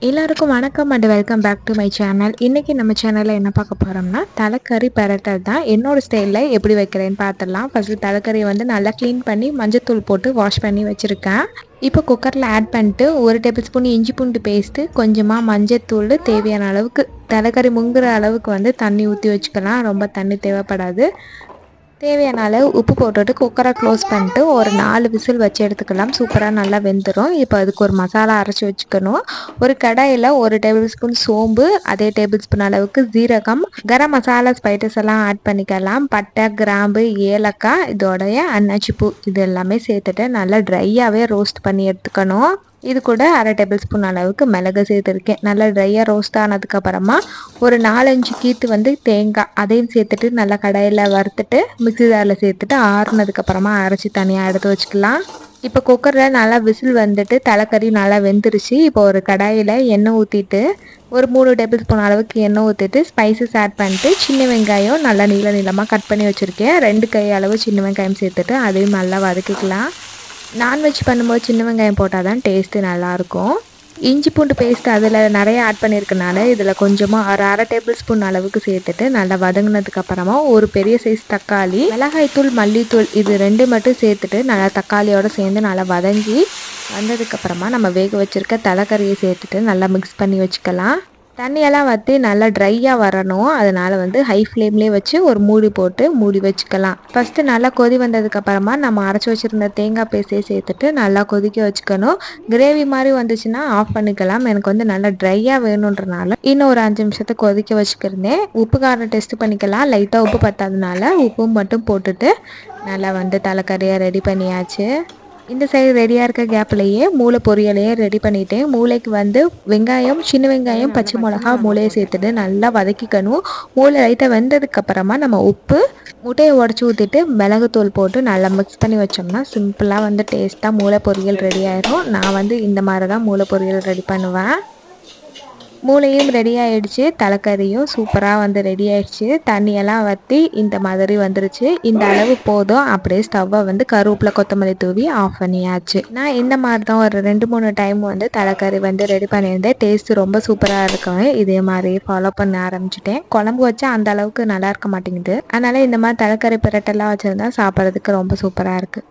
எல்லாருக்கும் வணக்கம் and welcome back to my channel. இன்றைக்கி நம்ம சேனலில் என்ன பார்க்க போகிறோம்னா தலைக்கறி பெரட்டல் தான். என்னோடய ஸ்டைலில் எப்படி வைக்கிறேன்னு பார்த்துடலாம். ஃபஸ்ட்டு தலைக்கறியை வந்து நல்லா க்ளீன் பண்ணி மஞ்சத்தூள் போட்டு வாஷ் பண்ணி வச்சுருக்கேன். இப்போ குக்கரில் ஆட் பண்ணிட்டு 1 டேபிள் ஸ்பூன் இஞ்சி பூண்டு பேஸ்ட்டு, கொஞ்சமாக மஞ்சத்தூள், தேவையான அளவுக்கு தலைக்கறி முங்குற அளவுக்கு வந்து தண்ணி ஊற்றி வச்சுக்கலாம். ரொம்ப தண்ணி தேவைப்படாது. தேவையான அளவு உப்பு போட்டுட்டு குக்கரை க்ளோஸ் பண்ணிட்டு ஒரு 4 விசில் வச்சு எடுத்துக்கலாம். சூப்பராக நல்லா வெந்துடும். இப்போ அதுக்கு ஒரு மசாலா அரைச்சி வச்சுக்கணும். ஒரு கடாயில் 1 டேபிள் ஸ்பூன் சோம்பு, அதே டேபிள் ஸ்பூன் அளவுக்கு ஜீரகம், கரம் மசாலா ஸ்பைசஸ் எல்லாம் ஆட் பண்ணிக்கலாம். பட்டை, கிராம்பு, ஏலக்காய், இதோடைய அன்னாச்சி பூ இது எல்லாமே சேர்த்துட்டு நல்லா ட்ரையாகவே ரோஸ்ட் பண்ணி எடுத்துக்கணும். இது கூட 1/2 டேபிள் ஸ்பூன் அளவுக்கு மிளகு சேர்த்துருக்கேன். நல்லா ட்ரையாக ரோஸ்ட் ஆனதுக்கப்புறமா ஒரு 4-5 கீத்து வந்து தேங்காய் அதையும் சேர்த்துட்டு நல்லா கடாயில் வறுத்துட்டு மிக்ஸி ஜாரில் சேர்த்துட்டு ஆறுனதுக்கப்புறமா அரைச்சி தனியாக எடுத்து வச்சுக்கலாம். இப்போ குக்கரில் நல்லா விசில் வந்துட்டு தலைக்கறி நல்லா வெந்துருச்சு. இப்போ ஒரு கடாயில் எண்ணெய் ஊற்றிட்டு ஒரு 3 டேபிள் ஸ்பூன் அளவுக்கு எண்ணெய் ஊற்றிட்டு ஸ்பைசஸ் ஆட் பண்ணிட்டு சின்ன வெங்காயம் நல்லா நீளமாக கட் பண்ணி வச்சுருக்கேன். 2 கை அளவு சின்ன வெங்காயம் சேர்த்துட்டு அதையும் நல்லா வதக்கிக்கலாம். நான்வெஜ் பண்ணும்போது சின்ன வெங்காயம் போட்டால் தான் டேஸ்ட்டு நல்லாயிருக்கும். இஞ்சி பூண்டு பேஸ்ட் அதில் நிறைய ஆட் பண்ணியிருக்கனால இதில் கொஞ்சமாக ஒரு 1/2 டேபிள் ஸ்பூன் அளவுக்கு சேர்த்துட்டு நல்லா வதங்கினதுக்கப்புறமா ஒரு பெரிய சைஸ் தக்காளி, மிளகாய்த்தூள், மல்லித்தூள் இது 2 மட்டும் சேர்த்துட்டு நல்லா தக்காளியோடு சேர்ந்து நல்லா வதங்கி வந்ததுக்கப்புறமா நம்ம வேக வச்சுருக்க தலைக்கறியை சேர்த்துட்டு நல்லா மிக்ஸ் பண்ணி வச்சுக்கலாம். தண்ணியெல்லாம் வற்றி நல்லா ட்ரையாக வரணும். அதனால் வந்து ஹை ஃப்ளேம்லேயே வச்சு ஒரு மூடி போட்டு மூடி வச்சுக்கலாம். ஃபஸ்ட்டு நல்லா கொதி வந்ததுக்கப்புறமா நம்ம அரைச்சி வச்சுருந்த தேங்காய் பேஸ்ட்டையே சேர்த்துட்டு நல்லா கொதிக்க வச்சுக்கணும். கிரேவி மாதிரி வந்துச்சுன்னா ஆஃப் பண்ணிக்கலாம். எனக்கு வந்து நல்லா ட்ரையாக வேணுன்றனால இன்னும் ஒரு 5 நிமிஷத்தை கொதிக்க வச்சுக்கிருந்தேன். உப்பு காரம் டெஸ்ட் பண்ணிக்கலாம். லைட்டாக உப்பு பத்தாதனால உப்பு மட்டும் போட்டுட்டு நல்லா வந்து தலைக்கறியை ரெடி பண்ணியாச்சு. இந்த சைடு ரெடியாக இருக்க கேப்லேயே மூளை பொரியலையே ரெடி பண்ணிவிட்டேன். மூளைக்கு வந்து வெங்காயம், சின்ன வெங்காயம், பச்சை மிளகா, மூளையை சேர்த்துட்டு நல்லா வதக்கிக்கணும். மூளை லைட்டாக வெந்ததுக்கப்புறமா நம்ம உப்பு, முட்டையை உடச்சி ஊற்றிட்டு மிளகுத்தூள் போட்டு நல்லா மிக்ஸ் பண்ணி வச்சோம்னா சிம்பிளாக வந்து டேஸ்ட்டாக மூளை பொரியல் ரெடி ஆயிடும். நான் வந்து இந்த மாதிரி தான் மூளை பொரியல் ரெடி பண்ணுவேன். மூளையும் ரெடி ஆகிடுச்சு, தலைக்கறியும் சூப்பராக வந்து ரெடி ஆகிடுச்சு. தண்ணியெல்லாம் வற்றி இந்த மாதிரி வந்துருச்சு. இந்த அளவு போதும். அப்படியே ஸ்டவ்வை வந்து கருவேப்பிலை, கொத்தமல்லி தூவி ஆஃப் பண்ணியாச்சு. நான் இந்த மாதிரி தான் ஒரு 2-3 டைம் வந்து தலைக்கறி வந்து ரெடி பண்ணியிருந்தேன். டேஸ்ட்டு ரொம்ப சூப்பராக இருக்கும். இதே மாதிரி ஃபாலோ பண்ண ஆரம்பிச்சிட்டேன். குழம்பு வச்சா அந்த அளவுக்கு நல்லா இருக்க மாட்டேங்குது. அதனால் இந்த மாதிரி தலைக்கறி பிரட்டெல்லாம் வச்சுருந்தா சாப்பிட்றதுக்கு ரொம்ப சூப்பராக இருக்குது.